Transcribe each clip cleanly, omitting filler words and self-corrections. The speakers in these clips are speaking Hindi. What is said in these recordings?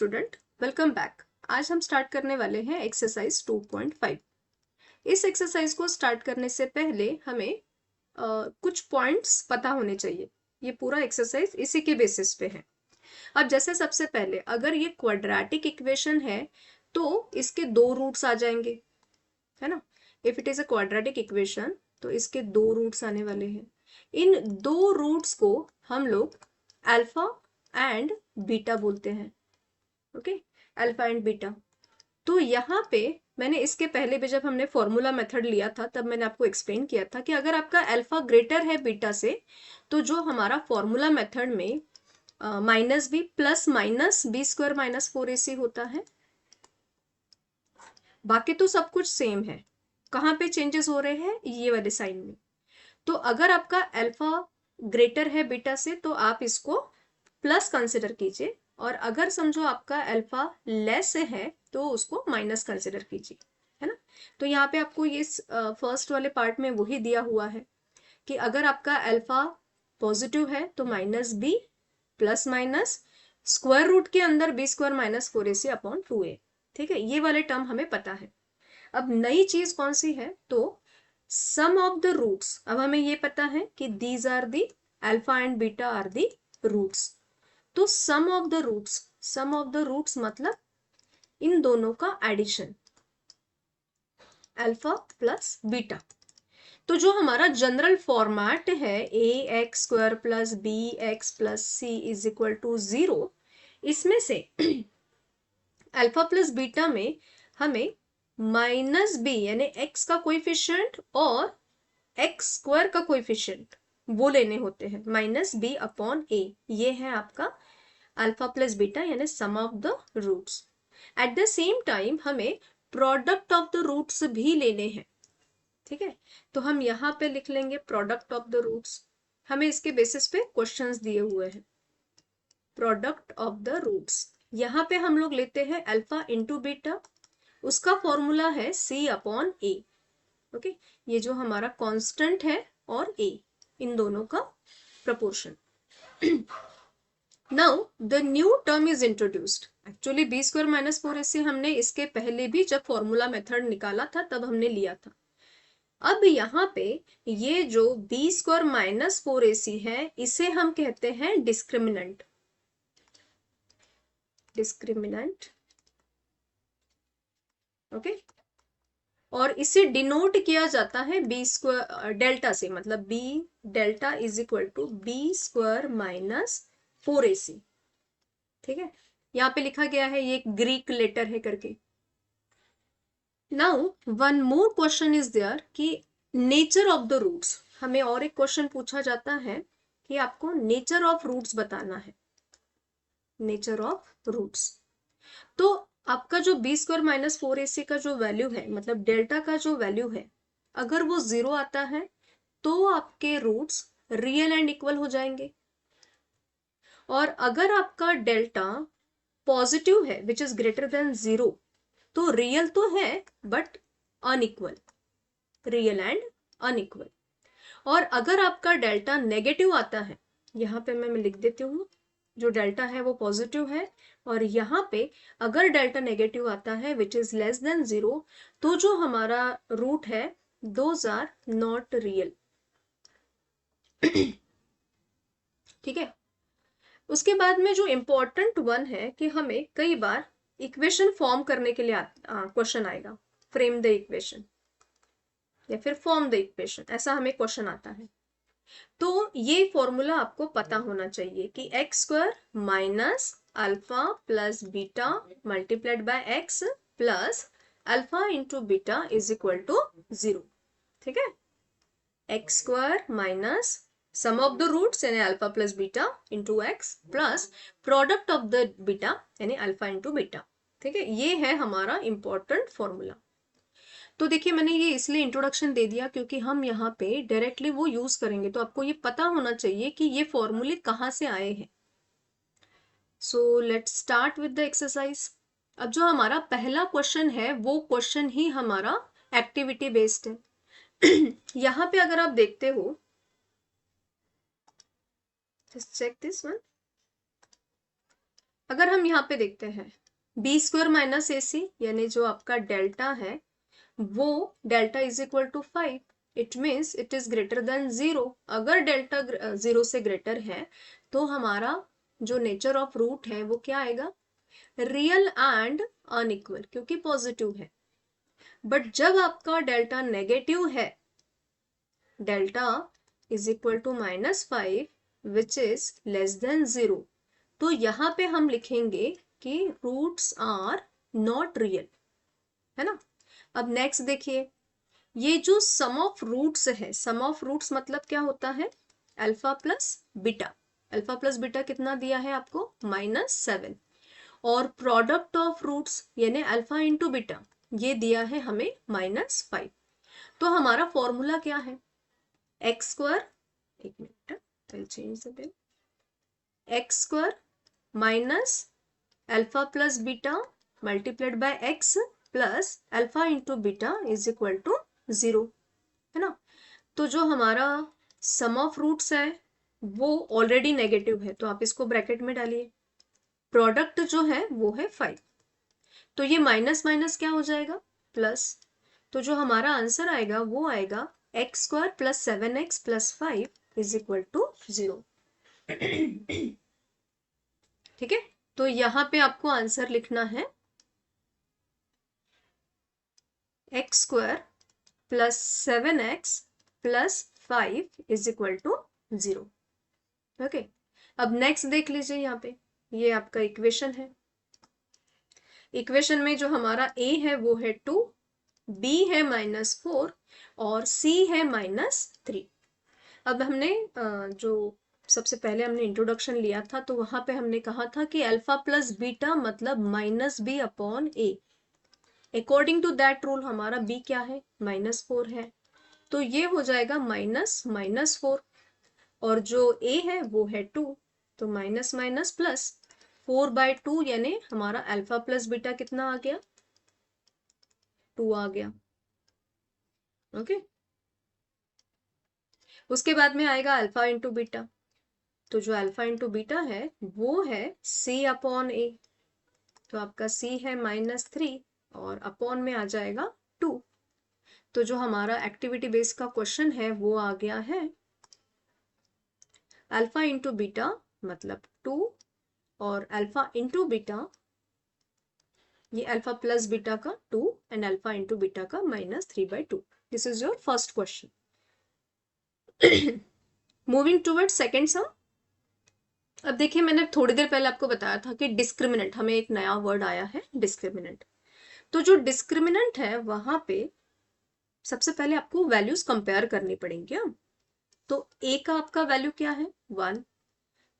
Student, welcome back. आज हम स्टार्ट करने वाले हैं एक्सरसाइज 2.5। इस एक्सरसाइज को स्टार्ट करने से पहले हमें कुछ पॉइंट्स पता होने चाहिए। ये पूरा एक्सरसाइज इसी के बेसिस पे है। अब जैसे सबसे पहले अगर ये क्वाड्रेटिक इक्वेशन है तो इसके दो रूट्स आ जाएंगे, है ना। If it is a quadratic equation तो इसके दो रूट्स आने वाले हैं। इन दो रूट्स को हम लोग अल्फा एंड बीटा बोलते हैं। Okay, alpha and beta. तो यहाँ पे मैंने इसके पहले भी जब हमने फॉर्मूला मेथड लिया था तब मैंने आपको एक्सप्लेन किया था कि अगर आपका अल्फा ग्रेटर है बीटा से तो जो हमारा फॉर्मूला मेथड में minus B plus minus B square minus 4ac होता है। बाकी तो सब कुछ सेम है, कहाँ पे चेंजेस हो रहे हैं, ये वाले साइन में। तो अगर आपका अल्फा ग्रेटर है बीटा से तो आप इसको प्लस कंसिडर कीजिए, और अगर समझो आपका अल्फा लेस है तो उसको माइनस कंसिडर कीजिए, है ना। तो यहाँ पे आपको ये फर्स्ट वाले पार्ट में वही दिया हुआ है कि अगर आपका अल्फा पॉजिटिव है तो minus B plus minus square root के अंदर B square minus 4ac upon 2a। ठीक है, ये वाले टर्म हमें पता है। अब नई चीज कौन सी है, तो सम ऑफ द रूट्स। अब हमें ये पता है कि these are the alpha and beta are the roots. तो सम ऑफ द रूट्स मतलब इन दोनों का एडिशन, अल्फा प्लस बीटा। तो जो हमारा जनरल फॉर्मेट है A x square plus B x plus C is equal to 0, इसमें से अल्फा प्लस बीटा में हमें माइनस बी यानी एक्स का कोएफिशिएंट और एक्स स्क्वायर का कोएफिशिएंट वो लेने होते हैं, माइनस बी अपॉन ए। ये है आपका अल्फा प्लस बीटा यानी sum of the roots. At the same time हमें प्रोडक्ट ऑफ द रूट्स भी लेने हैं। ठीक है, तो हम यहाँ पे लिख लेंगे प्रोडक्ट ऑफ द रूट्स। हमें इसके बेसिस पे क्वेश्चंस दिए हुए हैं। प्रोडक्ट ऑफ द रूट्स, यहाँ पे हम लोग लेते हैं अल्फा इंटू बीटा, उसका फॉर्मूला है सी अपॉन ए। ओके, ये जो हमारा कांस्टेंट है और ए, इन दोनों का प्रपोर्शन। Now the new term is introduced. Actually B square minus 4ac हमने इसके पहले भी जब फॉर्मूला मेथड निकाला था तब हमने लिया था। अब यहाँ पे ये जो बी स्क्वायर माइनस 4ac है इसे हम कहते हैं डिस्क्रिमिनेंट। ओके, और इसे डिनोट किया जाता है बी स्क्वायर डेल्टा से, मतलब B delta is equal to B square minus 4ac। ठीक है, यहाँ पे लिखा गया है, ये ग्रीक लेटर है करके। Now one more question is there कि नेचर ऑफ द रूट्स। हमें और एक क्वेश्चन पूछा जाता है कि आपको नेचर ऑफ रूट्स बताना है। नेचर ऑफ रूट्स, तो आपका जो बी स्क्वायर माइनस 4ac का जो वैल्यू है, मतलब डेल्टा का जो वैल्यू है, अगर वो 0 आता है तो आपके रूट्स रियल एंड इक्वल हो जाएंगे। और अगर आपका डेल्टा पॉजिटिव है विच इज ग्रेटर देन 0 तो रियल तो है but unequal, real and unequal. और अगर आपका डेल्टा नेगेटिव आता है, यहाँ पे मैं लिख देती हूँ, जो डेल्टा है वो पॉजिटिव है, और यहाँ पे अगर डेल्टा नेगेटिव आता है विच इज लेस देन 0 तो जो हमारा रूट है दोज आर नॉट रियल। ठीक है, उसके बाद में जो इम्पोर्टेंट वन है कि हमें कई बार इक्वेशन फॉर्म करने के लिए क्वेश्चन आएगा, फ्रेम द इक्वेशन या फिर फॉर्म द इक्वेशन, ऐसा हमें क्वेश्चन आता है। तो ये फॉर्मूला आपको पता होना चाहिए कि x square minus alpha plus beta multiplied by x plus alpha into beta is equal to 0। ठीक है, x square minus sum of the roots यानी alpha plus beta into x plus product of the beta यानी अल्फा इंटू बीटा। ठीक है, ये है हमारा इंपॉर्टेंट फॉर्मूला। तो देखिए मैंने ये इसलिए इंट्रोडक्शन दे दिया क्योंकि हम यहाँ पे डायरेक्टली वो यूज करेंगे, तो आपको ये पता होना चाहिए कि ये फॉर्मूले कहाँ से आए हैं। So let's start with the exercise. अब जो हमारा पहला क्वेश्चन है वो क्वेश्चन ही हमारा एक्टिविटी बेस्ड है। यहाँ पे अगर आप देखते हो, जस्ट चेक दिस वन। अगर हम यहाँ पे देखते हैं B square minus A C, यानी जो आपका डेल्टा है वो delta is equal to 5, it means it is greater than 0। अगर डेल्टा 0 से ग्रेटर है तो हमारा जो नेचर ऑफ रूट है वो क्या आएगा, रियल एंड अनइक्वल, क्योंकि पॉजिटिव है। बट जब आपका डेल्टा नेगेटिव है, delta is equal to -5 which is less than 0, तो यहाँ पे हम लिखेंगे कि रूट्स आर नॉट रियल, है ना। अब नेक्स्ट देखिए, ये जो सम ऑफ रूट्स है, सम ऑफ रूट्स मतलब क्या होता है, alpha plus beta. Alpha plus beta कितना दिया है आपको, -7। और प्रोडक्ट ऑफ रूट्स यानी अल्फा इंटू बीटा ये दिया है हमें -5। तो हमारा फॉर्मूला क्या है, एक्स स्क्वायर, एक minute change the bill, X square minus alpha plus beta multiplied by x plus alpha into beta is equal to 0, है ना। तो जो हमारा सम ऑफ रूट्स है वो ऑलरेडी नेगेटिव है, तो आप इसको ब्रैकेट में डालिए। प्रोडक्ट जो है वो है 5, तो ये माइनस माइनस क्या हो जाएगा, प्लस। तो जो हमारा आंसर आएगा वो आएगा X square plus 7x plus 5 is equal to 0। ठीक है, तो यहाँ पे आपको आंसर लिखना है x square plus 7x plus 5 is equal to 0। Okay, अब नेक्स्ट देख लीजिए, यहाँ पे ये आपका इक्वेशन है। इक्वेशन में जो हमारा a है वो है 2, b है -4 और c है -3। अब हमने जो सबसे पहले हमने इंट्रोडक्शन लिया था तो वहां पे हमने कहा था कि अल्फा प्लस बीटा मतलब -b upon a। According to that rule हमारा b क्या है, -4 है, तो ये हो जाएगा -4, और जो a है वो है 2, तो माइनस माइनस प्लस 4/2, यानी हमारा अल्फा प्लस बीटा कितना आ गया, 2 आ गया। ओके, उसके बाद में आएगा अल्फा इंटू बीटा, तो जो अल्फा इंटू बीटा है वो है c अपॉन a, तो आपका c है -3 और अपॉन में आ जाएगा 2। तो जो हमारा एक्टिविटी बेस्ड का क्वेश्चन है वो आ गया है अल्फा इंटू बीटा मतलब 2 और अल्फा इंटू बीटा, ये अल्फा प्लस बीटा का 2 एंड अल्फा इंटू बीटा का -3/2। This is your first question. Moving toward second sum. अब देखिए, मैंने थोड़ी देर पहले आपको बताया था कि डिस्क्रिमिनेंट, हमें एक नया वर्ड आया है डिस्क्रिमिनेंट। तो जो डिस्क्रिमिनेंट है वहां पे सबसे पहले आपको वैल्यूज कंपेयर करनी पड़ेंगी। तो a का आपका वैल्यू क्या है 1,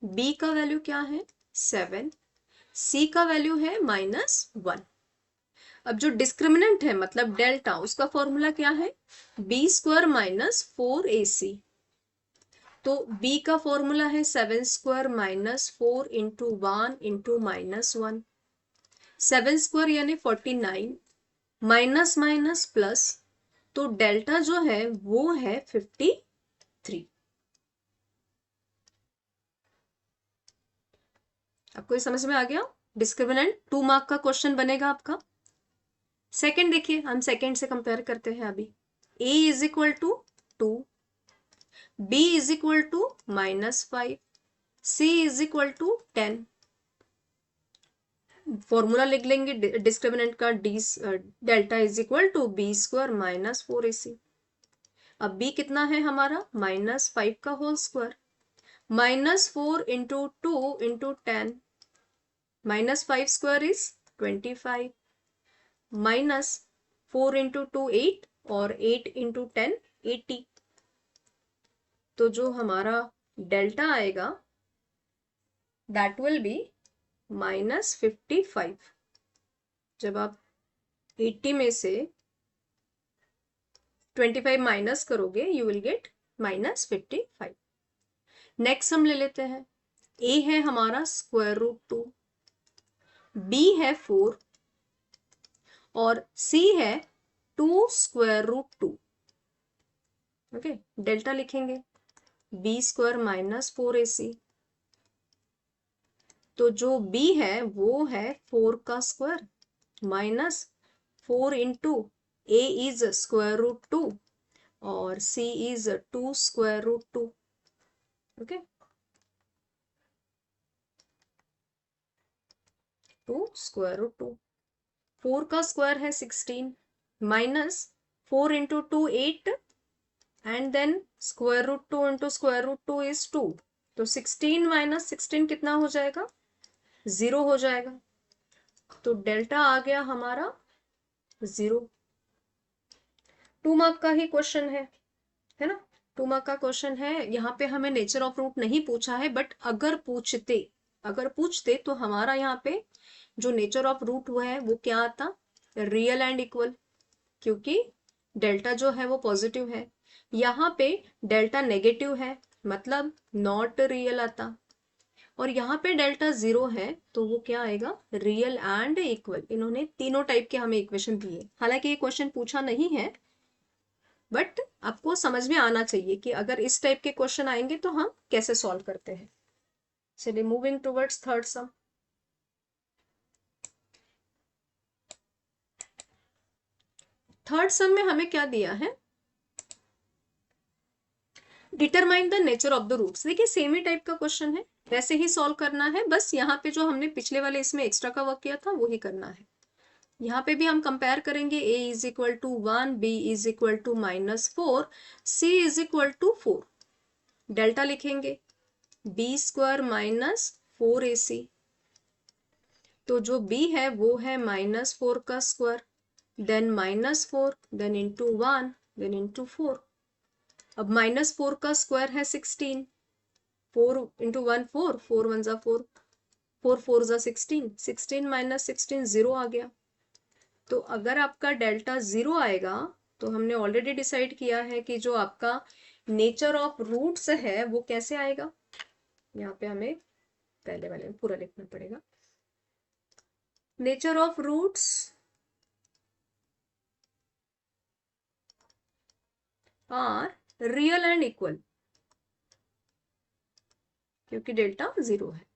b का वैल्यू क्या है 7, c का वैल्यू है -1। अब जो डिस्क्रिमिनेंट है मतलब डेल्टा, उसका फॉर्मूला क्या है, b स्क्वायर माइनस 4ac। तो b का फॉर्मूला है 7 स्क्वायर -4 इंटू 1 इंटू -1, 7 स्क्वायर यानी 49, माइनस माइनस प्लस, तो डेल्टा जो है वो है 53। आपको ये समझ में आ गया। डिस्क्रिमिनेंट 2 मार्क का क्वेश्चन बनेगा आपका। सेकंड देखिए, हम सेकंड से कंपेयर करते हैं अभी। a is equal to 2, b is equal to -5, c is equal to 10। Formula लिख लेंगे डिस्क्रिमिनेंट का, delta is equal to b square -4ac। अब b कितना है हमारा, -5 का whole square, -4 into 2 into 10, -5 square is 25, -4 into 2 8 और 8 इंटू 10 80। तो जो हमारा डेल्टा आएगा दैट विल बी -55। जब आप 80 में से 25 माइनस करोगे यू विल गेट -55। नेक्स्ट हम ले लेते हैं, a है हमारा √2, b है 4 और c है 2√2। ओके, डेल्टा लिखेंगे b स्क्वायर -4ac तो जो b है वो है 4 का square minus 4 into a is square root 2 और c is 2 square root 2। Okay, 2 square root 2। 4 का स्क्वायर है 16 minus 4 into 2 8 and then square root 2 into square root 2 is 2। तो 16 माइनस 16 कितना हो जाएगा? 0 हो जाएगा। तो डेल्टा आ गया हमारा 0। 2 मार्क का ही क्वेश्चन है ना? 2 मार्क का क्वेश्चन है। यहाँ पे हमें नेचर ऑफ रूट नहीं पूछा है, बट अगर पूछते तो हमारा यहाँ पे जो नेचर ऑफ रूट हुआ है वो क्या आता? रियल एंड इक्वल, क्योंकि डेल्टा जो है वो पॉजिटिव है। यहाँ पे डेल्टा नेगेटिव है, मतलब नॉट रियल आता। और यहाँ पे डेल्टा 0 है तो वो क्या आएगा? Real and equal. इन्होंने तीनों टाइप के हमें इक्वेशन दिए। हालांकि ये क्वेश्चन पूछा नहीं है, बट आपको समझ में आना चाहिए कि अगर इस टाइप के क्वेश्चन आएंगे तो हम कैसे सॉल्व करते हैं। चलिए moving towards third sum. Third sum में हमें क्या दिया है? Determine the nature of the roots. देखिए सेम ही टाइप का क्वेश्चन है, वैसे ही सॉल्व करना है। बस यहाँ पे जो हमने पिछले वाले इसमें एक्स्ट्रा का वर्क किया था वो ही करना है। यहाँ पे भी हम कंपेयर करेंगे। a is equal to 1, b is equal to -4, c is equal to 4। Delta लिखेंगे b स्क्वायर माइनस 4ac। तो जो b है वो है -4 का square, then -4, then into 1, then into 4। अब -4 का स्क्वायर है 16, 4 इंटू 1 4, 4 1 जा 4, 4 4 जा 16, 16 माइनस 16 0 आ गया। तो अगर आपका डेल्टा 0 आएगा तो हमने ऑलरेडी डिसाइड किया है कि जो आपका नेचर ऑफ रूट्स है वो कैसे आएगा। यहाँ पे हमें पहले वाले में पूरा लिखना पड़ेगा। Nature of roots are real and equal, क्योंकि डेल्टा 0 है।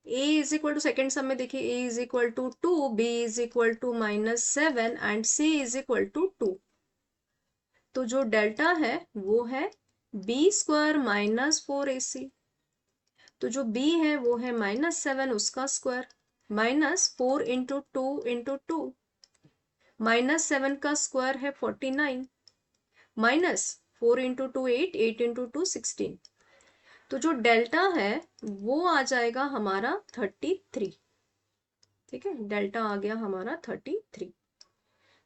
a is equal to, second sum में देखिए a is equal to 2, b is equal to -7 and c is equal to 2। तो जो डेल्टा है वो है b स्क्वायर माइनस 4ac। तो जो b है वो है -7 उसका स्क्वायर -4 इंटू 2 इंटू 2। -7 का स्क्वायर है 49 -4 इंटू 2 8, 8 इंटू 2 16। तो जो डेल्टा है वो आ जाएगा हमारा 33। ठीक है, डेल्टा आ गया हमारा 33।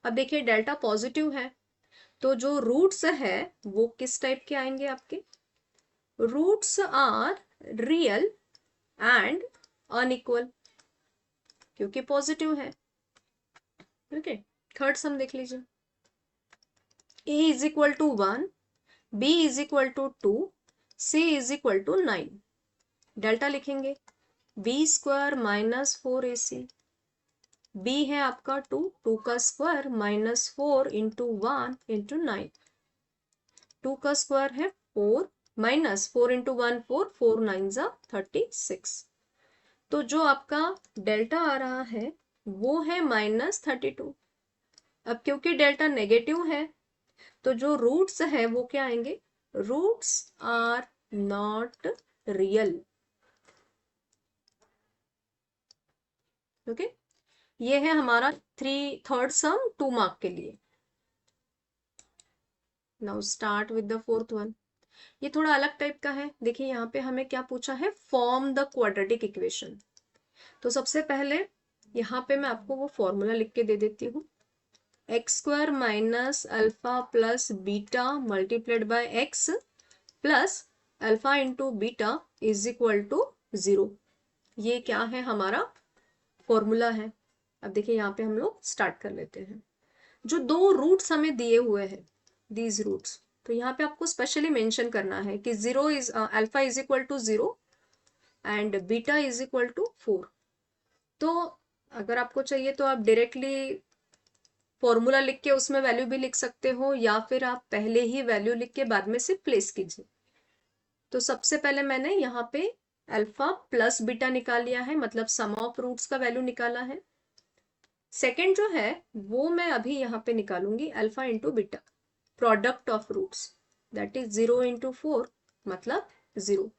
अब देखिए डेल्टा पॉजिटिव है तो जो रूट्स है वो किस टाइप के आएंगे आपके? Roots are real and unequal, क्योंकि पॉजिटिव है। ओके, थर्ड सम देख लीजिए। a is equal to 1, b is equal to 2, c is equal to 9। Delta लिखेंगे b square minus 4ac। b है आपका 2, 2 का स्क्वायर -4 इंटू 1 इंटू 9। 2 का स्क्वायर है 4, -4 इंटू 1 4, 4 9 जा 36। तो जो आपका डेल्टा आ रहा है वो है -32। अब क्योंकि डेल्टा नेगेटिव है तो जो रूट्स है वो क्या आएंगे? Roots are not real. Okay, ये है हमारा थर्ड सम 2 मार्क के लिए। Now start with the fourth one. ये थोड़ा अलग टाइप का है। देखिए यहाँ पे हमें क्या पूछा है? Form the quadratic equation. तो सबसे पहले यहाँ पे मैं आपको वो फॉर्मूला लिख के दे देती हूँ। X square minus alpha plus beta multiplied by x plus alpha into beta is equal to 0। ये क्या है? हमारा फॉर्मूला है। अब देखिए यहाँ पे हम लोग स्टार्ट कर लेते हैं। जो दो रूट्स हमें दिए हुए हैं, दीज रूट्स, तो यहाँ पे आपको स्पेशली मेंशन करना है कि alpha is equal to 0 and beta is equal to 4। तो अगर आपको चाहिए तो आप डायरेक्टली फॉर्मूला लिख के उसमें वैल्यू भी लिख सकते हो, या फिर आप पहले ही वैल्यू लिख के बाद में से प्लेस कीजिए। तो सबसे पहले मैंने यहाँ पे अल्फा प्लस बीटा निकाल लिया है, मतलब सम ऑफ रूट्स का वैल्यू निकाला है। सेकेंड जो है वो मैं अभी यहाँ पे निकालूंगी, alpha into beta, product of roots, that is 0 into 4 मतलब 0।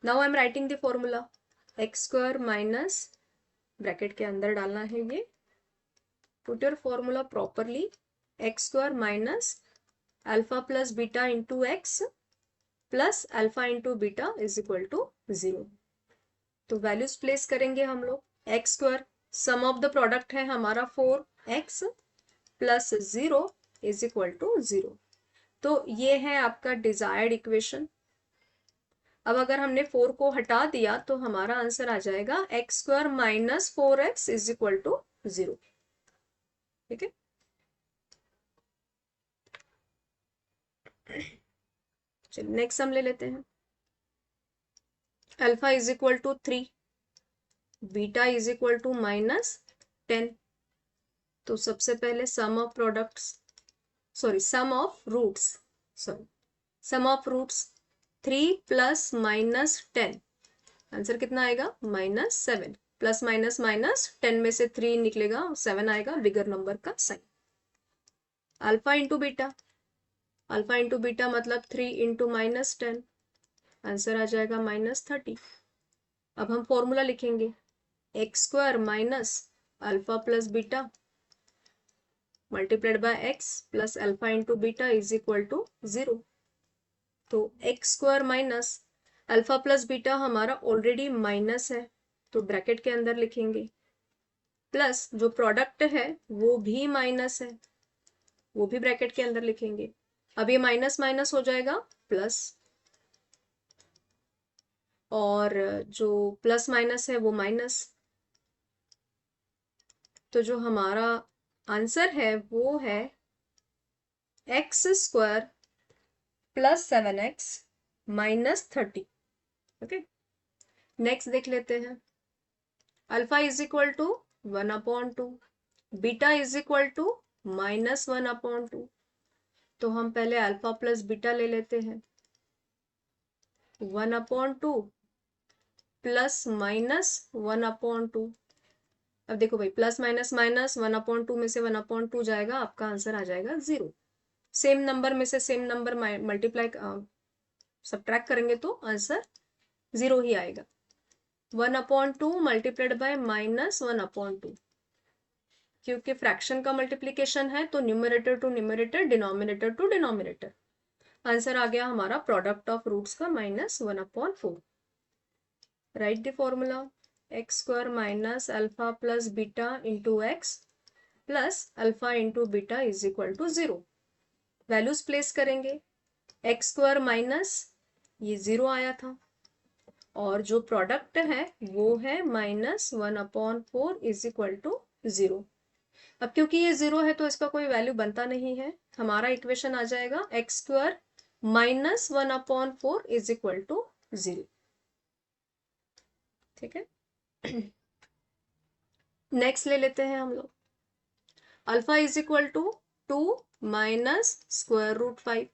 Now I am writing the formula, x square minus, bracket के अंदर डालना है ये, put your formula properly, x square minus alpha plus beta into x plus alpha into beta is equal to 0। तो वैल्यूज प्लेस करेंगे हम लोग, x square, sum of the product है हमारा 4x plus 0 is equal to 0। तो ये है आपका डिजायर्ड इक्वेशन। अब अगर हमने 4 को हटा दिया तो हमारा आंसर आ जाएगा x square minus 4x is equal to 0। ठीक है, चलिए नेक्स्ट हम ले लेते हैं। Alpha is equal to 3, beta is equal to -10। तो सबसे पहले sum of products, sum of roots, sum of roots 3 plus -10, answer कितना आएगा -7, प्लस माइनस माइनस 10 में से 3 निकलेगा 7 आएगा, बिगर नंबर का sign. Alpha into beta, alpha into beta मतलब 3 इंटू -10, आंसर आ जाएगा -30। अब हम फॉर्मूला लिखेंगे, X square minus alpha plus beta multiplied by x plus alpha into beta is equal to 0। तो X square minus alpha plus beta हमारा ऑलरेडी माइनस है, तो ब्रैकेट के अंदर लिखेंगे, प्लस जो प्रोडक्ट है वो भी माइनस है, वो भी ब्रैकेट के अंदर लिखेंगे। अब ये माइनस माइनस हो जाएगा प्लस, और जो प्लस माइनस है वो माइनस। तो जो हमारा आंसर है वो है x square plus 7x minus 30। Okay, next देख लेते हैं। Alpha is equal to 1/2, beta is equal to -1/2। तो हम पहले अल्फा प्लस बीटा ले लेते हैं, 1/2 प्लस -1/2। अब देखो भाई, प्लस माइनस माइनस 1/2 में से 1/2 जाएगा, आपका आंसर आ जाएगा 0। सेम नंबर में से सेम नंबर मल्टीप्लाई सब्ट्रैक्ट करेंगे तो आंसर 0 ही आएगा। 1/2 मल्टीप्लाइड बाय -1/2, क्योंकि फ्रैक्शन का मल्टीप्लीकेशन है तो numerator to numerator, denominator to denominator. Answer आ गया हमारा प्रोडक्ट ऑफ रूट्स का -1/4। Write the formula, x square minus alpha plus beta into x plus alpha into beta is equal to 0। Values place करेंगे, एक्स स्क्वायर माइनस ये 0 आया था, और जो प्रोडक्ट है वो है -1/4 इज इक्वल टू 0। अब क्योंकि ये 0 है तो इसका कोई वैल्यू बनता नहीं है, हमारा इक्वेशन आ जाएगा x square -1/4 is equal to 0। ठीक है, नेक्स्ट ले लेते हैं हम लोग। Alpha is equal to 2 minus square root 5,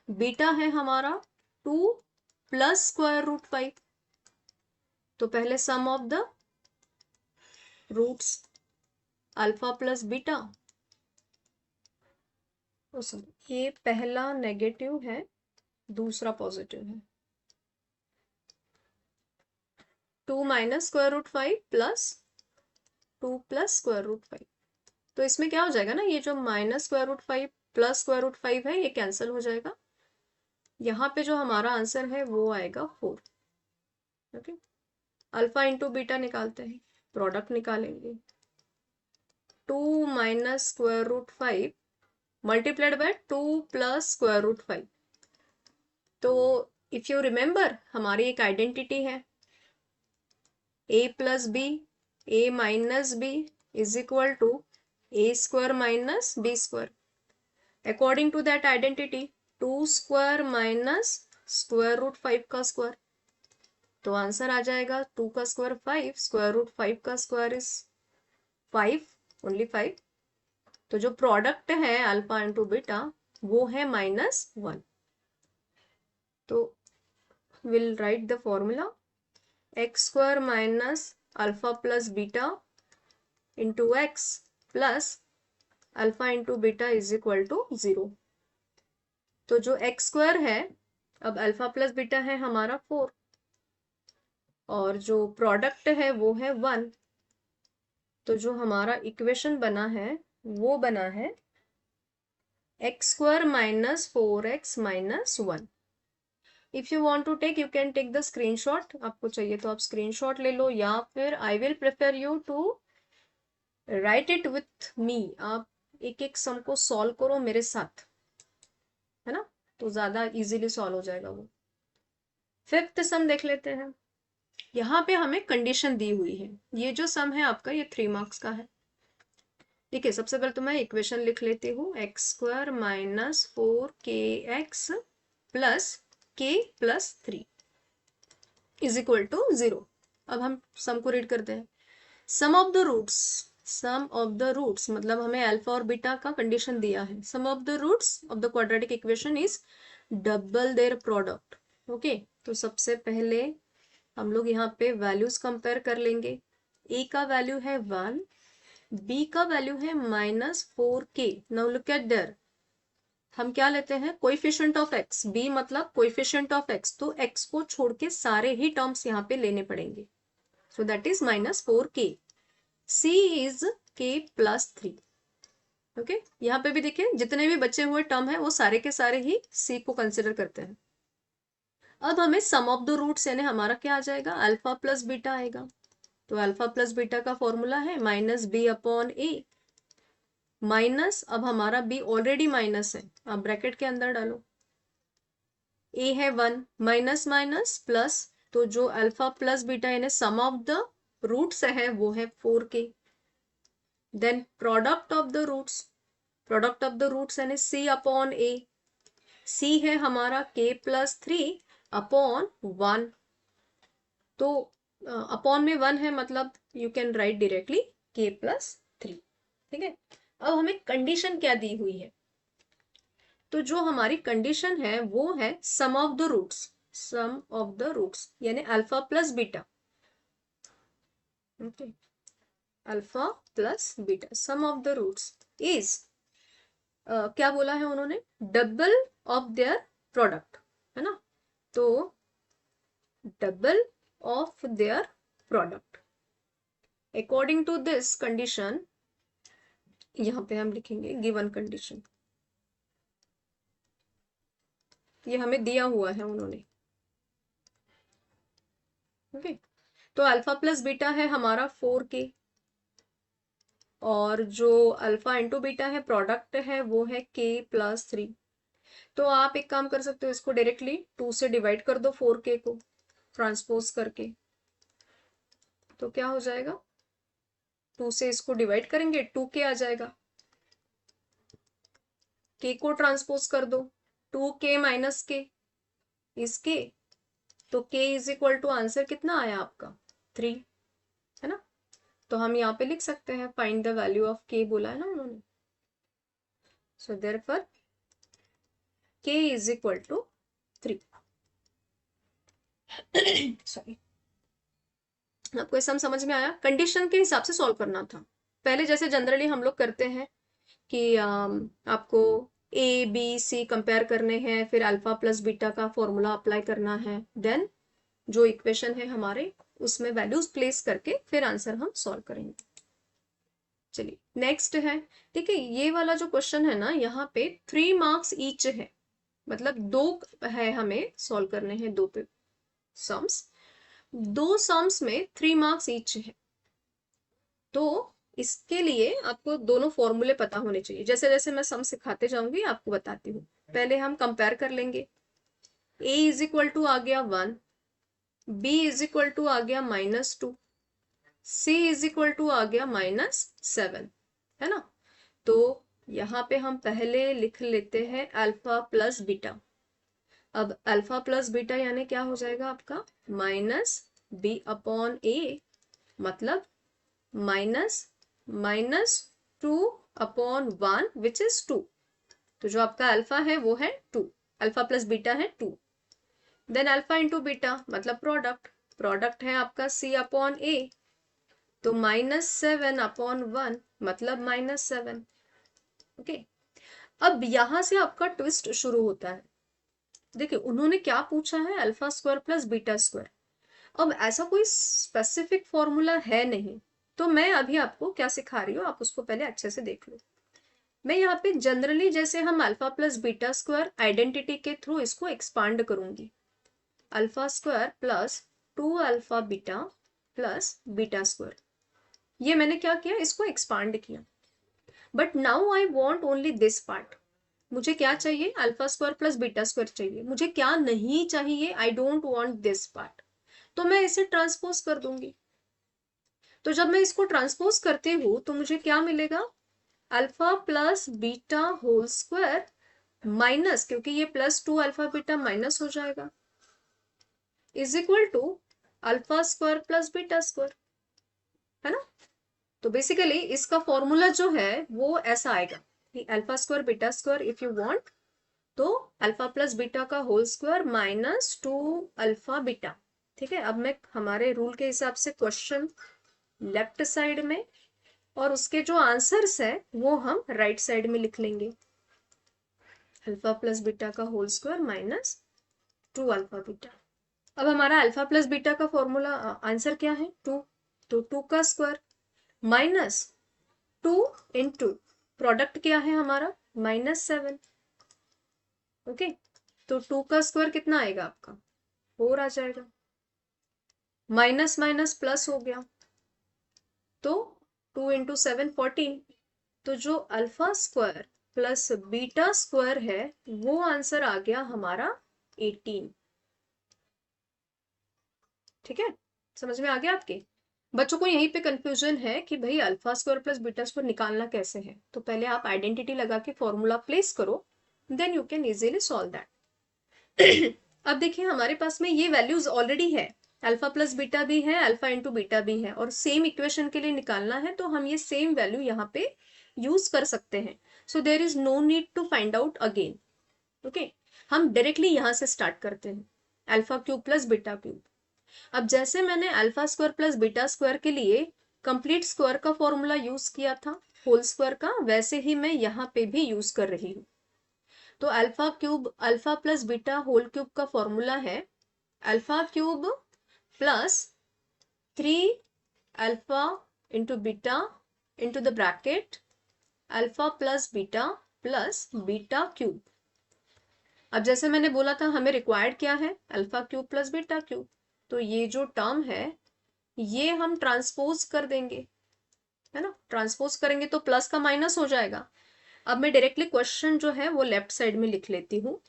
beta है हमारा 2 प्लस स्क्वायर रूट 5। तो पहले sum of the roots, alpha plus beta, ये पहला नेगेटिव है, दूसरा पॉजिटिव है, 2 minus square root 5 plus 2 plus square root 5। तो इसमें क्या हो जाएगा ना, ये जो minus square root 5 plus square root 5 है ये कैंसिल हो जाएगा। यहाँ पे जो हमारा आंसर है वो आएगा 4। ओके, अल्फा इंटू बीटा निकालते हैं, प्रोडक्ट निकालेंगे, 2 minus square root 5 multiplied by 2 plus square root 5। तो इफ यू रिमेंबर हमारी एक आइडेंटिटी है, a plus B, a minus B is equal to a square minus b square. According to that identity 2 square minus square root 5 का स्क्वायर, तो आंसर आ जाएगा 2 का स्क्वायर 5, स्क्वायर रूट 5 का स्क्वायर इज 5, ओनली 5। तो जो प्रोडक्ट है अल्फा इंटू बीटा वो है -1। तो we'll write the formula x square minus alpha plus beta into x plus alpha into beta is equal to 0। तो जो एक्स स्क्वायर है, अब अल्फा प्लस बीटा है हमारा 4 और जो प्रोडक्ट है वो है 1। तो जो हमारा इक्वेशन बना है वो बना है x square minus 4x minus 1। If you want to take, you can take the screenshot. आपको चाहिए तो आप स्क्रीनशॉट ले लो, या फिर I will prefer you to write it with me. आप एक एक सम को सॉल्व करो मेरे साथ, है ना, तो ज्यादा इजीली सॉल्व हो जाएगा वो। फिफ्थ सम देख लेते हैं। यहाँ पे हमें कंडीशन दी हुई है। ये जो सम है आपका, ये 3 मार्क्स का है। ठीक है, सबसे पहले तो मैं इक्वेशन लिख लेती हूँ, x square minus 4kx plus k plus 3 is equal to 0। अब हम सम को रीड करते हैं। Sum of the roots, sum of the roots मतलब हमें अल्फा और बीटा का कंडीशन दिया है। Sum of the roots of the quadratic equation is double their product. Okay, तो सबसे पहले हम लोग यहाँ पे वैल्यूज कंपेयर कर लेंगे। a का वैल्यू है 1, b का वैल्यू है -4k। Now look at there, हम क्या लेते हैं, कोएफिशिएंट ऑफ x। b मतलब कोएफिशिएंट ऑफ x, तो x को छोड़ के सारे ही टर्म्स यहाँ पे लेने पड़ेंगे। So that is -4k। c is k plus 3। Okay, यहाँ पे भी देखिए जितने भी बचे हुए टर्म है वो सारे के सारे ही c को कंसिडर करते हैं। अब हमें सम ऑफ द रूट्स यानी हमारा क्या आ जाएगा, अल्फा प्लस बीटा आएगा। तो अल्फा प्लस बीटा का फॉर्मूला है -b अपॉन a माइनस, अब हमारा b ऑलरेडी माइनस है, अब ब्रैकेट के अंदर डालो, a है 1 माइनस माइनस प्लस, तो जो अल्फा प्लस बीटा यानी सम ऑफ द रूट्स है वो है 4k। Then product of the roots, product of the roots यानी c अपॉन a, c है हमारा k प्लस 3 अपॉन 1। तो अपॉन में 1 है, मतलब you can write directly k plus 3। ठीक है, अब हमें कंडीशन क्या दी हुई है, तो जो हमारी कंडीशन है वो है sum of the roots, sum of the roots यानी alpha plus beta. Okay, alpha plus beta sum of the roots is क्या बोला है उन्होंने, डबल ऑफ देयर प्रोडक्ट, है ना, तो double of their product. According to this condition, यहाँ पे हम लिखेंगे गिवन कंडीशन, ये हमें दिया हुआ है उन्होंने। ओके, तो अल्फा प्लस बीटा है हमारा 4k और जो अल्फा इंटू बीटा है प्रोडक्ट है वो है k प्लस 3। तो आप एक काम कर सकते हो, इसको डायरेक्टली 2 से डिवाइड कर दो 4k को ट्रांसपोज करके, तो क्या हो जाएगा, 2 से इसको डिवाइड करेंगे 2k आ जाएगा। k को ट्रांसपोज कर दो, 2k माइनस k इज k, तो k is equal to answer कितना आया आपका 3, है ना। तो हम यहाँ पे लिख सकते हैं find the value of k बोला है ना उन्होंने। So therefore k is equal to 3। Sorry, आपको ये सम समझ में आया। कंडीशन के हिसाब से सॉल्व करना था। पहले जैसे जनरली हम लोग करते हैं कि आपको a b c कंपेयर करने हैं, फिर अल्फा प्लस बीटा का फॉर्मूला अप्लाई करना है, देन जो इक्वेशन है हमारे उसमें वैल्यूज प्लेस करके फिर आंसर हम सॉल्व करेंगे। चलिए नेक्स्ट है, ठीक है, ये वाला जो क्वेश्चन है ना, यहाँ पे 3 मार्क्स ईच है, मतलब 2 है हमें सॉल्व करने हैं, 2 पे सम्स, 2 सम्स में 3 मार्क्स ईच है। तो इसके लिए आपको दोनों फॉर्मूले पता होने चाहिए। जैसे जैसे मैं सम सिखाते जाऊंगी आपको बताती हूँ। पहले हम कंपेयर कर लेंगे, a इज इक्वल टू आ गया 1, b इज इक्वल टू आ गया -2, c इज इक्वल टू आ गया -7, है ना। तो यहाँ पे हम पहले लिख लेते हैं अल्फा प्लस बीटा। अब अल्फा प्लस बीटा यानी क्या हो जाएगा आपका -b अपॉन a, मतलब -2 अपॉन 1 विच इज 2। तो जो आपका अल्फा है वो है 2, अल्फा प्लस बीटा है 2। देन अल्फा इंटू बीटा मतलब प्रोडक्ट, प्रोडक्ट है आपका C अपॉन A, तो -7/1 मतलब -7। ओके, अब यहां से आपका ट्विस्ट शुरू होता है। देखिए उन्होंने क्या पूछा है, alpha square plus beta square. अब ऐसा कोई स्पेसिफिक फॉर्मूला है नहीं, तो मैं अभी आपको क्या सिखा रही हूँ आप उसको पहले अच्छे से देख लो। मैं यहाँ पे जनरली जैसे हम alpha plus beta square identity के थ्रू इसको एक्सपांड करूंगी, alpha square plus 2 alpha beta plus beta square, ये मैंने क्या किया, इसको एक्सपांड किया। But now I want only this part. मुझे क्या चाहिए, alpha square plus beta square चाहिए, मुझे क्या नहीं चाहिए, I don't want this part. तो मैं इसे ट्रांसपोज कर दूंगी। तो जब मैं इसको ट्रांसपोज करती हूँ तो मुझे क्या मिलेगा, alpha plus beta whole square minus, क्योंकि ये +2 अल्फा बीटा माइनस हो जाएगा, is equal to alpha square plus beta square, है ना। तो बेसिकली इसका फॉर्मूला जो है वो ऐसा आएगा कि alpha square beta square if you want, तो अल्फा प्लस बीटा का होल स्क्वायर -2 अल्फा बीटा। ठीक है, अब मैं हमारे रूल के हिसाब से क्वेश्चन लेफ्ट साइड में और उसके जो आंसर्स है वो हम राइट साइड में लिख लेंगे, अल्फा प्लस बीटा का होल स्क्वायर -2 अल्फा बीटा। अब हमारा अल्फा प्लस बीटा का फॉर्मूला आंसर क्या है, 2, तो 2 का स्क्वायर -2 इंटू प्रोडक्ट क्या है हमारा -7। ओके, तो 2 का स्क्वायर कितना आएगा आपका, 4 आ जाएगा, माइनस माइनस प्लस हो गया, तो 2 इंटू 7 14। तो जो alpha square plus beta square है वो आंसर आ गया हमारा 18। ठीक है, समझ में आ गया आपके बच्चों को। यहीं पे कंफ्यूजन है कि भाई alpha square plus beta square निकालना कैसे है, तो पहले आप आइडेंटिटी लगा के फॉर्मूला प्लेस करो, then you can easily solve that. अब देखिए हमारे पास में ये वैल्यूज ऑलरेडी है, अल्फा प्लस बीटा भी है, अल्फा इंटू बीटा भी है, और सेम इक्वेशन के लिए निकालना है तो हम ये सेम वैल्यू यहाँ पे यूज कर सकते हैं। So there is no need to find out again. Okay, हम डायरेक्टली यहाँ से स्टार्ट करते हैं, alpha cube plus beta cube. अब जैसे मैंने alpha square plus beta square के लिए कंप्लीट स्क्वायर का फॉर्मूला यूज किया था होल स्क्वायर का, वैसे ही मैं यहाँ पे भी यूज कर रही हूँ। तो alpha cube alpha plus beta whole cube का फॉर्मूला है alpha cube plus 3 alpha into beta into the bracket alpha plus beta plus beta cube. अब जैसे मैंने बोला था हमें रिक्वायर्ड क्या है, alpha cube plus beta cube, तो ये जो टर्म है ये हम ट्रांसपोज कर देंगे, है ना। ट्रांसपोज करेंगे तो प्लस का माइनस हो जाएगा। अब मैं डायरेक्टली क्वेश्चन जो है वो लेफ्ट साइड में लिख लेती हूँ,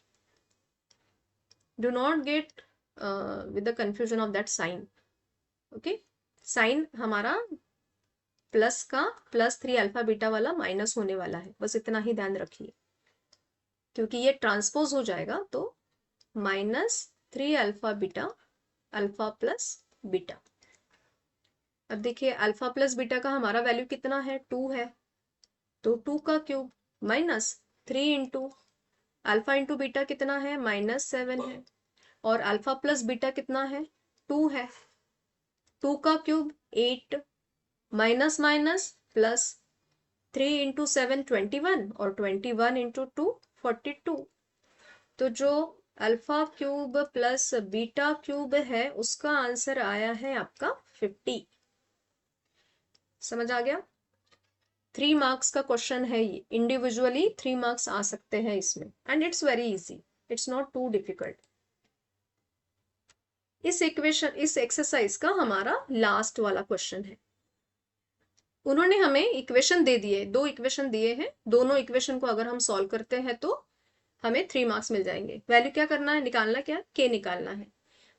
do not get with the confusion of that sign. Okay, sign हमारा प्लस का +3 अल्फा बीटा वाला माइनस होने वाला है, बस इतना ही ध्यान रखिए, क्योंकि ये ट्रांसपोज हो जाएगा तो -3 alpha beta alpha plus beta. अब देखिए अल्फा प्लस बीटा का हमारा वैल्यू कितना है, 2 है, तो 2 का cube -3 into alpha into beta कितना है, -7 है, और अल्फा प्लस बीटा कितना है, 2 है, 2 का cube 8, minus minus plus, 3 into 7 21, और 21 इंटू 2 42। तो जो alpha cube plus beta cube है उसका आंसर आया है आपका 50। समझ आ गया, 3 मार्क्स का क्वेश्चन है ये, इंडिविजुअली 3 मार्क्स आ सकते हैं इसमें, and it's very easy, it's not too difficult. इस एक्सरसाइज का हमारा लास्ट वाला क्वेश्चन है। उन्होंने हमें इक्वेशन दे दिए, 2 इक्वेशन दिए हैं, दोनों इक्वेशन को अगर हम सॉल्व करते हैं तो हमें 3 मार्क्स मिल जाएंगे। वैल्यू क्या करना है, निकालना क्या, के निकालना है।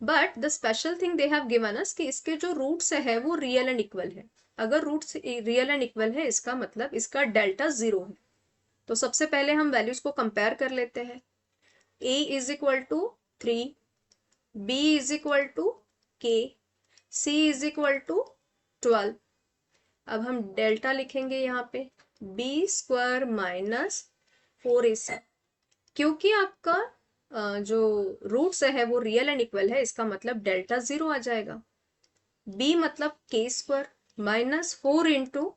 But the special thing they have given us कि इसके जो रूट्स है वो रियल एंड इक्वल है। अगर रूट्स रियल एंड इक्वल है इसका मतलब इसका डेल्टा 0 है। तो सबसे पहले हम वैल्यूज को कंपेयर कर लेते हैं, a is equal to 3, b is equal to k, c is equal to 12। अब हम डेल्टा लिखेंगे यहाँ पे b² - 4ac, क्योंकि आपका जो रूट्स है वो रियल एंड इक्वल है, इसका मतलब डेल्टा 0 आ जाएगा। बी मतलब k square -4 into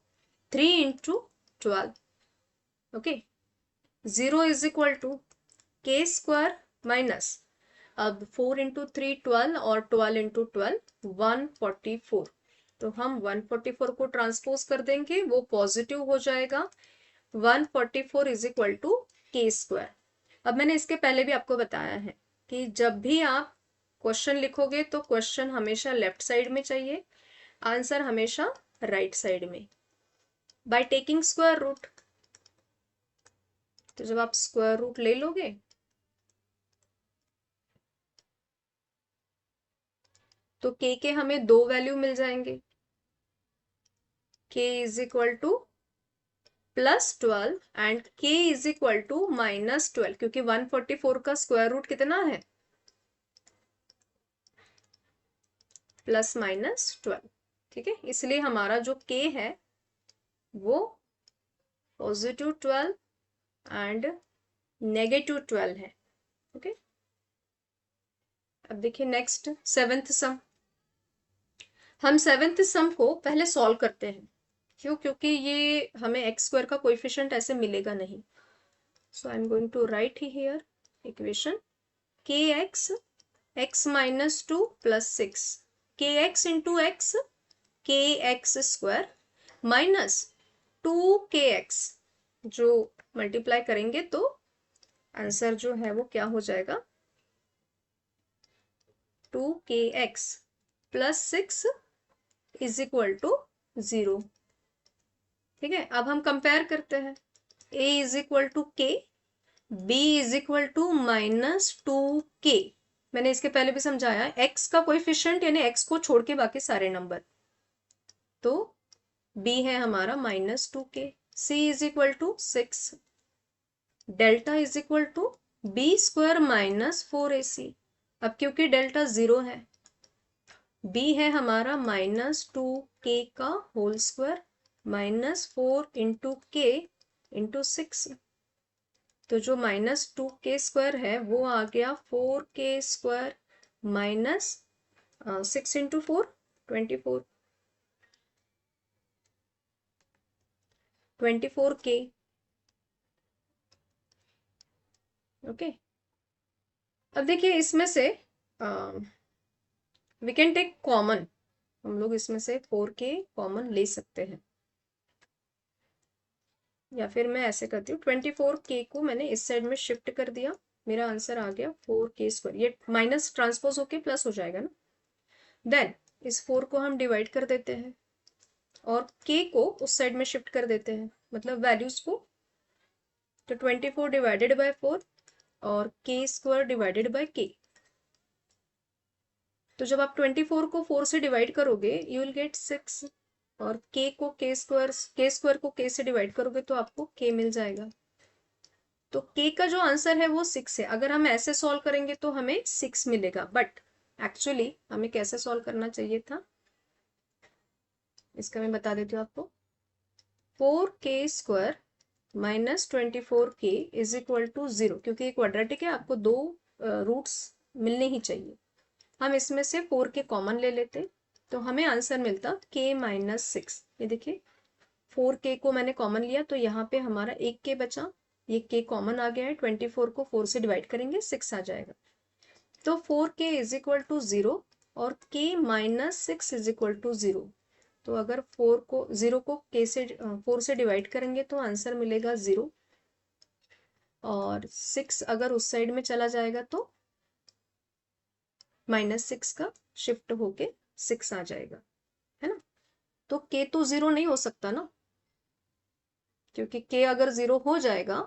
3 into 12। Okay, 0 is equal to k square minus, अब 4 इंटू 3 12 और 12 इंटू 12 144। तो हम 144 को ट्रांसपोज कर देंगे, वो पॉजिटिव हो जाएगा। 144 is equal to k square. अब मैंने इसके पहले भी आपको बताया है कि जब भी आप क्वेश्चन लिखोगे तो क्वेश्चन हमेशा लेफ्ट साइड में चाहिए, आंसर हमेशा राइट साइड में, बाय टेकिंग स्क्वायर रूट। तो जब आप स्क्वायर रूट ले लोगे तो के हमें दो वैल्यू मिल जाएंगे, के इज इक्वल टू +12 एंड के इज इक्वल टू -12, क्योंकि 144 का स्क्वायर रूट कितना है, +-12। ठीक है, इसलिए हमारा जो के है वो +12 एंड -12 है। ओके, अब देखिए नेक्स्ट सेवेंथ सम। हम सेवेंथ सम को पहले सॉल्व करते हैं। क्यों? क्योंकि ये हमें एक्स स्क्वायर का कोएफिशिएंट ऐसे मिलेगा नहीं। So I am going to write here equation के एक्स x-2 + 6 के एक्स इंटू एक्स के एक्स स्क्वायर माइनस 2kx, जो मल्टीप्लाई करेंगे तो आंसर जो है वो क्या हो जाएगा, 2kx + 6 इज इक्वल टू 0। ठीक है, अब हम कंपेयर करते हैं। a is equal to k, b is equal to -2k। मैंने इसके पहले भी समझाया, x का कोएफिशिएंट यानी x को छोड़ के बाकी सारे नंबर। तो b है हमारा -2k, c is equal to 6, delta is equal to b² -4ac। अब क्योंकि डेल्टा 0 है, b है हमारा -2k का whole square -4 into k into 6। तो जो -2k² है वो आ गया 4k² minus 6 into 4 24, 24k। Okay, अब देखिए इसमें से वी कैन टेक कॉमन, हम लोग इसमें से 4k कॉमन ले सकते हैं, या फिर मैं ऐसे करती हूँ 24k को मैंने इस साइड में शिफ्ट कर दिया, मेरा आंसर आ गया 4k²। ये माइनस ट्रांसपोज होके प्लस हो जाएगा ना। देन इस 4 को हम डिवाइड कर देते हैं और k को उस साइड में शिफ्ट कर देते हैं, मतलब वैल्यूज को। तो 24 डिवाइडेड बाय 4 और k² डिवाइडेड बाय k। तो जब आप 24 को 4 से डिवाइड करोगे यू विल गेट 6, और k को k² को k से डिवाइड करोगे तो आपको k मिल जाएगा। तो k का जो आंसर है वो 6 है। अगर हम ऐसे सॉल्व करेंगे तो हमें 6 मिलेगा, बट एक्चुअली हमें कैसे सॉल्व करना चाहिए था, इसका मैं बता देती हूँ आपको। 4k² -24k is equal to 0, क्योंकि ये क्वाड्रेटिक है, आपको दो रूट्स मिलने ही चाहिए। हम इसमें से 4k कॉमन ले लेते तो हमें आंसर मिलता k -6। ये देखिए 4k को मैंने कॉमन लिया तो यहाँ पे हमारा एक k बचा, ये k कॉमन आ गया है, 24 को 4 से डिवाइड करेंगे 6 आ जाएगा। तो 4k इज इक्वल टू 0 और k -6 इज इक्वल टू 0। तो अगर 0 को k से 4 से डिवाइड करेंगे तो आंसर मिलेगा 0, और 6 अगर उस साइड में चला जाएगा तो -6 का शिफ्ट होके 6 आ जाएगा, है ना। तो k तो 0 नहीं हो सकता ना, क्योंकि k अगर 0 हो जाएगा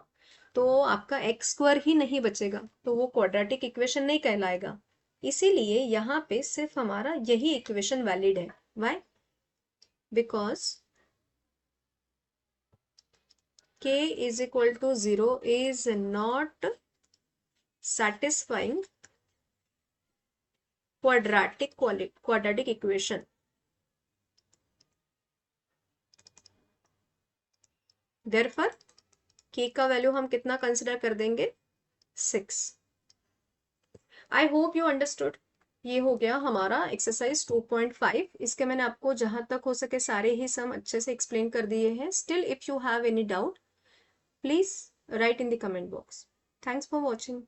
तो आपका x² ही नहीं बचेगा, तो वो क्वाड्रेटिक इक्वेशन नहीं कहलाएगा। इसीलिए यहाँ पे सिर्फ हमारा यही इक्वेशन वैलिड है। Why? Because k is equal to 0 is not satisfying quadratic equation। therefore k का वैल्यू हम कितना कंसिडर कर देंगे, 6। I hope you understood. ये हो गया हमारा एक्सरसाइज 2.5। इसके मैंने आपको जहां तक हो सके सारे ही सम अच्छे से एक्सप्लेन कर दिए हैं। Still if you have any doubt, please right in the comment box. Thanks for watching.